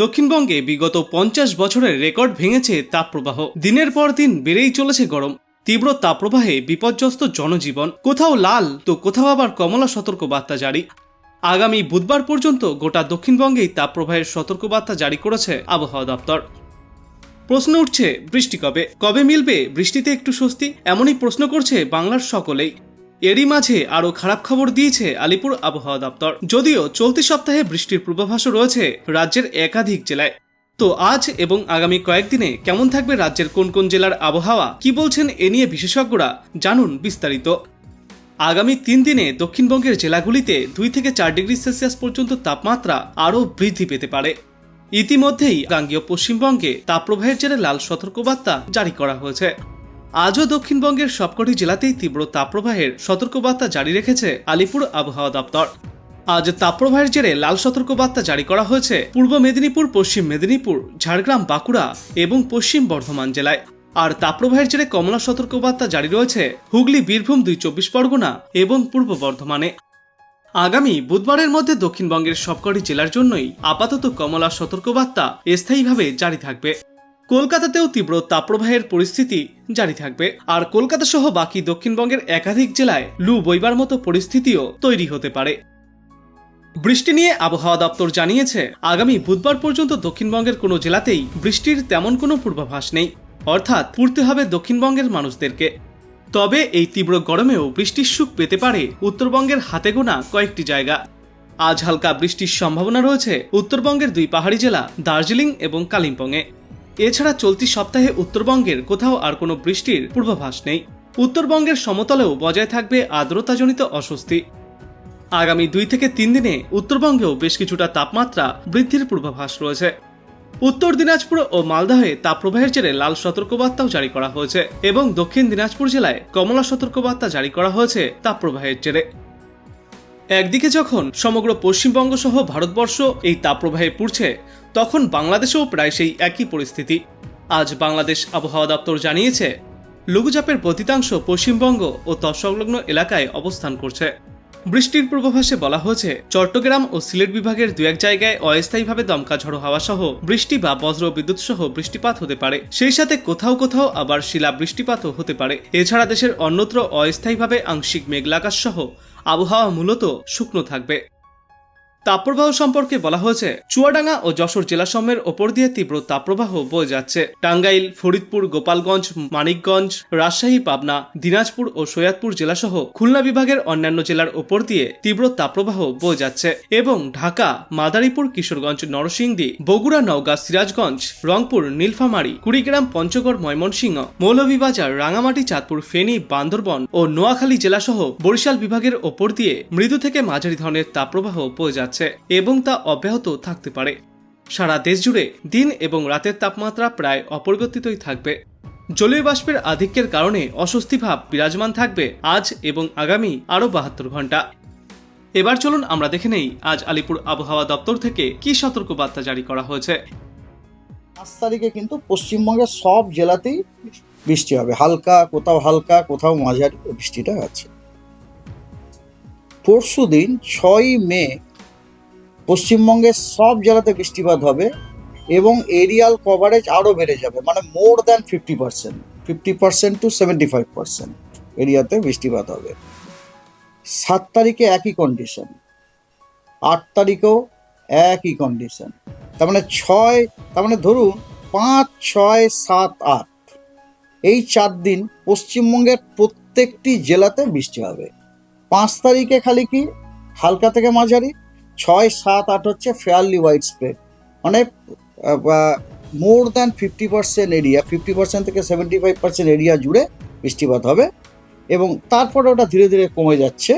দক্ষিণবঙ্গে বিগত 50 বছরের রেকর্ড ভেঙেছে তাপপ্রবাহ। দিনের পর দিন বেড়েই চলেছে গরম। তীব্র তাপপ্রবাহে বিপর্যস্ত জনজীবন, কোথাও লাল তো কোথাও আবার কমলা সতর্কবার্তা জারি। আগামী বুধবার পর্যন্ত গোটা দক্ষিণবঙ্গেই তাপপ্রবাহের সতর্কবার্তা জারি করেছে আবহাওয়া দপ্তর। প্রশ্ন উঠছে, বৃষ্টি কবে কবে মিলবে? বৃষ্টিতে একটু স্বস্তি, এমনই প্রশ্ন করছে বাংলার সকলেই। এরই মাঝে আরও খারাপ খবর দিয়েছে আলিপুর আবহাওয়া দপ্তর। যদিও চলতি সপ্তাহে বৃষ্টির পূর্বাভাসও রয়েছে রাজ্যের একাধিক জেলায়। তো আজ এবং আগামী কয়েকদিনে কেমন থাকবে রাজ্যের কোন কোন জেলার আবহাওয়া, কি বলছেন এ নিয়ে বিশেষজ্ঞরা, জানুন বিস্তারিত। আগামী 3 দিনে দক্ষিণবঙ্গের জেলাগুলিতে 2 থেকে 4 ডিগ্রি সেলসিয়াস পর্যন্ত তাপমাত্রা আরও বৃদ্ধি পেতে পারে। ইতিমধ্যেই গাঙ্গেয় পশ্চিমবঙ্গে তাপপ্রবাহের জেরে লাল সতর্কবার্তা জারি করা হয়েছে। আজও দক্ষিণবঙ্গের সবকটি জেলাতেই তীব্র তাপপ্রবাহের সতর্কবার্তা জারি রেখেছে আলিপুর আবহাওয়া দপ্তর। আজ তাপপ্রবাহের জেরে লাল সতর্কবার্তা জারি করা হয়েছে পূর্ব মেদিনীপুর, পশ্চিম মেদিনীপুর, ঝাড়গ্রাম, বাঁকুড়া এবং পশ্চিম বর্ধমান জেলায়। আর তাপপ্রবাহের জেরে কমলা সতর্কবার্তা জারি রয়েছে হুগলি, বীরভূম, 24 পরগনা এবং পূর্ব বর্ধমানে। আগামী বুধবারের মধ্যে দক্ষিণবঙ্গের সবকটি জেলার জন্যই আপাতত কমলা সতর্কবার্তা স্থায়ীভাবে জারি থাকবে। কলকাতাতেও তীব্র তাপপ্রবাহের পরিস্থিতি জারি থাকবে। আর কলকাতা সহ বাকি দক্ষিণবঙ্গের একাধিক জেলায় লু বইবার মতো পরিস্থিতিও তৈরি হতে পারে। বৃষ্টি নিয়ে আবহাওয়া দপ্তর জানিয়েছে, আগামী বুধবার পর্যন্ত দক্ষিণবঙ্গের কোনো জেলাতেই বৃষ্টির তেমন কোনো পূর্বাভাস নেই। অর্থাৎ পড়তে হবে দক্ষিণবঙ্গের মানুষদেরকে। তবে এই তীব্র গরমেও বৃষ্টির সুখ পেতে পারে উত্তরবঙ্গের হাতে গোনা কয়েকটি জায়গা। আজ হালকা বৃষ্টির সম্ভাবনা রয়েছে উত্তরবঙ্গের 2 পাহাড়ি জেলা দার্জিলিং এবং কালিম্পংয়ে। এছাড়া চলতি সপ্তাহে উত্তরবঙ্গের কোথাও আর কোনো বৃষ্টির পূর্বাভাস নেই। উত্তরবঙ্গের সমতলেও বজায় থাকবে আর্দ্রতাজনিত অস্বস্তি। আগামী 2 থেকে 3 দিনে উত্তরবঙ্গেও বেশ কিছুটা তাপমাত্রা বৃদ্ধির পূর্বাভাস রয়েছে। উত্তর দিনাজপুর ও মালদহে তাপপ্রবাহের জেরে লাল সতর্কবার্তাও জারি করা হয়েছে এবং দক্ষিণ দিনাজপুর জেলায় কমলা সতর্কবার্তা জারি করা হয়েছে তাপপ্রবাহের জেরে। একদিকে যখন সমগ্র পশ্চিমবঙ্গ সহ ভারতবর্ষ এই তাপপ্রবাহে পুড়ছে, তখন বাংলাদেশেও প্রায় সেই একই পরিস্থিতি। আজ বাংলাদেশ আবহাওয়া দপ্তর জানিয়েছে, লঘুচাপের প্রতিতাংশ পশ্চিমবঙ্গ ও তৎসংলগ্ন এলাকায় অবস্থান করছে। বৃষ্টির পূর্বাভাসে বলা হয়েছে, চট্টগ্রাম ও সিলেট বিভাগের 2-1 জায়গায় অস্থায়ীভাবে দমকা ঝড়ো হাওয়া সহ বৃষ্টি বা বজ্র বিদ্যুৎ সহ বৃষ্টিপাত হতে পারে। সেই সাথে কোথাও কোথাও আবার শিলা বৃষ্টিপাতও হতে পারে। এছাড়া দেশের অন্যত্র অস্থায়ীভাবে আংশিক মেঘলা আকাশ সহ আবহাওয়া মূলত শুকনো থাকবে। তাপপ্রবাহ সম্পর্কে বলা হয়েছে, চুয়াডাঙ্গা ও যশোর জেলাসমূহের ওপর দিয়ে তীব্র তাপপ্রবাহ বয়ে যাচ্ছে। টাঙ্গাইল, ফরিদপুর, গোপালগঞ্জ, মানিকগঞ্জ, রাজশাহী, পাবনা, দিনাজপুর ও সৈয়দপুর জেলাসহ খুলনা বিভাগের অন্যান্য জেলার ওপর দিয়ে তীব্র তাপপ্রবাহ বয়ে যাচ্ছে এবং ঢাকা, মাদারীপুর, কিশোরগঞ্জ, নরসিংদী, বগুড়া, নওগাঁ, সিরাজগঞ্জ, রংপুর, নীলফামারী, কুড়িগ্রাম, পঞ্চগড়, ময়মনসিংহ, মৌলভীবাজার, রাঙামাটি, চাঁদপুর, ফেনী, বান্দরবন ও নোয়াখালী জেলাসহ বরিশাল বিভাগের ওপর দিয়ে মৃদু থেকে মাঝারি ধরনের তাপপ্রবাহ বয়ে যাচ্ছে এবং তা অব্যাহত থাকতে পারে। সারা দেশ জুড়ে দিন এবং রাতের তাপমাত্রা প্রায় অপরিবর্তিতই থাকবে। জলীয় বাষ্পের আধিক্যের কারণে অস্বস্তি ভাব বিরাজমান থাকবে আজ এবং আগামী আরও 72 ঘন্টা। এবার চলুন আমরা দেখে নেই আজ আলিপুর আবহাওয়া দপ্তর থেকে কি সতর্কবার্তা জারি করা হয়েছে। 5 তারিখে কিন্তু পশ্চিমবঙ্গের সব জেলাতেই বৃষ্টি হবে, হালকা কোথাও মাঝারি বৃষ্টিটা আছে। পরশু দিন 6 মে পশ্চিমবঙ্গের সব জেলাতে বৃষ্টিপাত হবে এবং এরিয়াল কভারেজ আরও বেড়ে যাবে, মানে মোর দ্যান 50% টু 75% এরিয়াতে বৃষ্টিপাত হবে। 7 তারিখে একই কন্ডিশন, 8 তারিখেও একই কন্ডিশন। তার মানে ধরুন 5, 6, 7, 8 এই 4 দিন পশ্চিমবঙ্গের প্রত্যেকটি জেলাতে বৃষ্টি হবে। 5 তারিখে খালি কি হালকা থেকে মাঝারি, 6, 7, 8 হচ্ছে ফেয়ারলি ওয়াইড স্প্রেড, মানে মোর দ্যান 50% এরিয়া, 50% থেকে 75% এরিয়া জুড়ে বৃষ্টিপাত হবে এবং তারপরে ওটা ধীরে ধীরে কমে যাচ্ছে।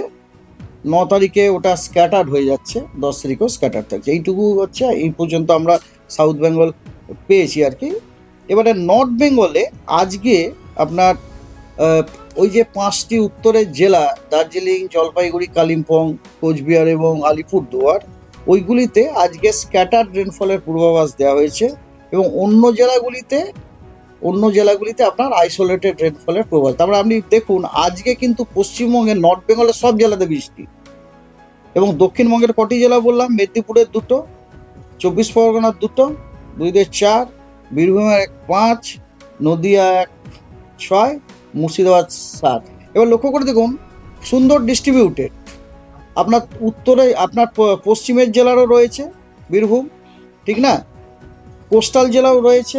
9 তারিখে ওটা স্ক্যাটার্ড হয়ে যাচ্ছে, 10 তারিখেও স্ক্যাটার্ড থাকছে। এইটুকু হচ্ছে এই পর্যন্ত আমরা সাউথ বেঙ্গল পেয়েছি আর কি। এবারে নর্থ বেঙ্গলে আজকে আপনার ওই যে 5টি উত্তরের জেলা দার্জিলিং, জলপাইগুড়ি, কালিম্পং, কোচবিহার এবং আলিপুরদুয়ার, ওইগুলিতে আজকে স্ক্যাটার্ড রেনফলের পূর্বাভাস দেওয়া হয়েছে এবং অন্য জেলাগুলিতে আপনার আইসোলেটেড রেনফলের পূর্বাভাস। তারপরে আপনি দেখুন আজকে কিন্তু পশ্চিমবঙ্গের নর্থ বেঙ্গলের সব জেলাতে বৃষ্টি এবং দক্ষিণবঙ্গের কটি জেলা বললাম, মেদিনীপুরের 2টো, চব্বিশ পরগনার 2টো, 2 4, বীরভূমের 5, নদিয়া 6, মুর্শিদাবাদ 7। এবার লক্ষ্য করে দেখুন সুন্দর ডিস্ট্রিবিউটেড। আপনার উত্তরে আপনার পশ্চিমের জেলারও রয়েছে বীরভূম, ঠিক না, কোস্টাল জেলাও রয়েছে,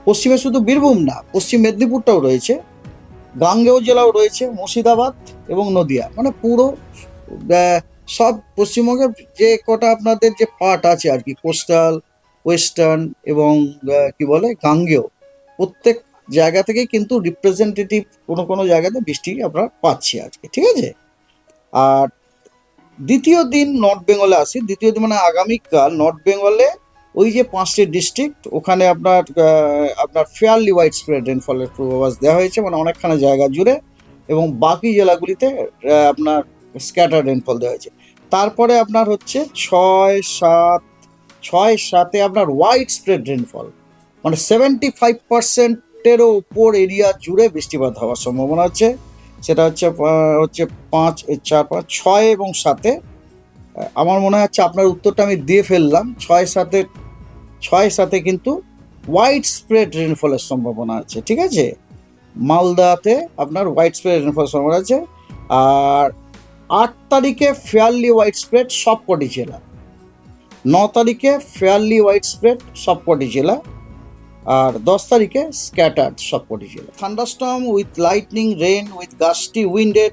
পশ্চিমে শুধু বীরভূম না, পশ্চিম মেদিনীপুরটাও রয়েছে, গাঙ্গেয় জেলাও রয়েছে, মুর্শিদাবাদ এবং নদিয়া, মানে পুরো সব পশ্চিমবঙ্গের যে কটা আপনাদের যে পার্ট আছে আর কি, কোস্টাল, ওয়েস্টার্ন এবং কি বলে গাঙ্গেয়, প্রত্যেক জায়গা থেকেই কিন্তু রিপ্রেজেন্টেটিভ কোনো কোনো জায়গাতে বৃষ্টি আমরা পাচ্ছি আজকে, ঠিক আছে। আর দ্বিতীয় দিন নর্থ বেঙ্গলে আসি। দ্বিতীয় দিন মানে আগামীকাল নর্থ বেঙ্গলে ওই যে 5টি ডিস্ট্রিক্ট, ওখানে আপনার ফেয়ারলি ওয়াইড স্প্রেড রেনফলের পূর্বাভাস দেওয়া হয়েছে, মানে অনেকখানি জায়গা জুড়ে, এবং বাকি জেলাগুলিতে আপনার স্ক্যাটার রেনফল দেওয়া হয়েছে। তারপরে আপনার হচ্ছে 6-7-এ আপনার ওয়াইড স্প্রেড রেনফল, মানে 75%-এরও উপর এরিয়া জুড়ে বৃষ্টিপাত হওয়ার সম্ভাবনা আছে। সেটা হচ্ছে 5, 4, 5, 6 এবং 7-এ। আমার মনে হচ্ছে আপনার উত্তরটা আমি দিয়ে ফেললাম। 6-7-এ কিন্তু ওয়াইড স্প্রেড রেনফলের সম্ভাবনা আছে, ঠিক আছে। মালদাতে আপনার ওয়াইড স্প্রেড রেনফলের সম্ভাবনা আছে। আর 8 তারিখে ফেয়ারলি ওয়াইড স্প্রেড সবকটি জেলা, 9 তারিখে ফেয়ারলি ওয়াইড স্প্রেড সবকটি জেলা, আর 10 তারিখে স্ক্যাটার্ড সবকটি জেলা। Thunderstorm with lightning, rain with gusty উইন্ডের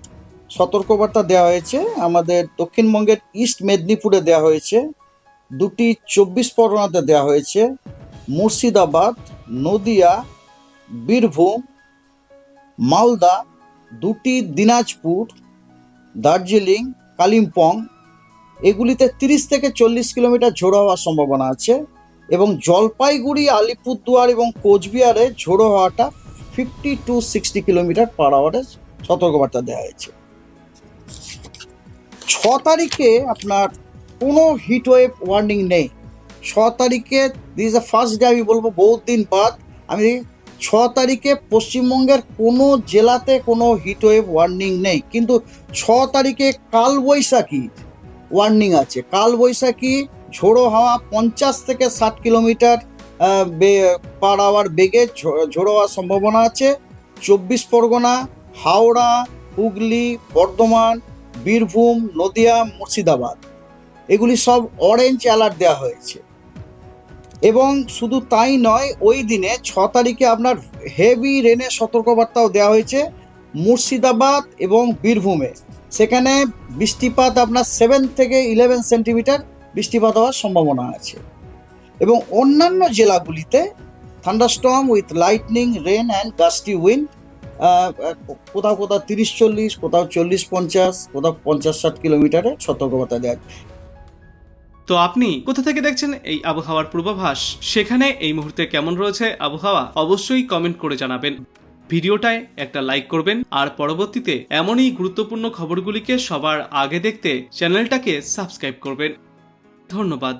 সতর্কবার্তা দেওয়া হয়েছে। আমাদের দক্ষিণবঙ্গের ইস্ট মেদিনীপুরে দেওয়া হয়েছে, 2টি 24 পরগনাতে দেওয়া হয়েছে, মুর্শিদাবাদ, নদিয়া, বীরভূম, মালদা, 2টি দিনাজপুর, দার্জিলিং, কালিম্পং, এগুলিতে 30 থেকে 40 কিলোমিটার ঝোড়ো হওয়ার সম্ভাবনা আছে, এবং জলপাইগুড়ি, আলিপুরদুয়ার এবং কোচবিহারে ঝোড়ো হওয়াটা 50 to 60 কিলোমিটার পার আওয়ারের সতর্কবার্তা দেওয়া হয়েছে। 6 তারিখে আপনার কোনো হিটওয়েভ ওয়ার্নিং নেই। 6 তারিখে দিস দ্য ফার্স্ট ডে, আমি বলবো বহুত দিন বাদ, আমি 6 তারিখে পশ্চিমবঙ্গের কোনো জেলাতে কোনো হিটওয়েভ ওয়ার্নিং নেই, কিন্তু 6 তারিখে কালবৈশাখী ওয়ার্নিং আছে। কালবৈশাখী ঝোড়ো হাওয়া 50 থেকে 60 কিলোমিটার পার আওয়ার বেগে ঝোড়ো হওয়ার সম্ভাবনা আছে। 24 পরগনা, হাওড়া, হুগলি, বর্ধমান, বীরভূম, নদিয়া, মুর্শিদাবাদ, এগুলি সব অরেঞ্জ অ্যালার্ট দেওয়া হয়েছে। এবং শুধু তাই নয়, ওই দিনে 6 তারিখে আপনার হেভি রেনের সতর্কবার্তাও দেওয়া হয়েছে মুর্শিদাবাদ এবং বীরভূমে। সেখানে বৃষ্টিপাত আপনার 7 থেকে 11 সেন্টিমিটার বৃষ্টিপাত হওয়ার সম্ভাবনা আছে। এবং অন্যান্য জেলাগুলিতে thunderstorm with lightning, rain and gusty wind, কোথাও কোথাও 30-40, কোথাও 40-50, কোথাও 50-60 কিলোমিটারের সতর্কবার্তা দেওয়া। তো আপনি কোথা থেকে দেখছেন এই আবহাওয়ার পূর্বাভাস? সেখানে এই মুহূর্তে কেমন রয়েছে আবহাওয়া অবশ্যই কমেন্ট করে জানাবেন। ভিডিওটায় একটা লাইক করবেন, আর পরবর্তীতে এমনই গুরুত্বপূর্ণ খবরগুলিকে সবার আগে দেখতে চ্যানেলটাকে সাবস্ক্রাইব করবেন। ধন্যবাদ।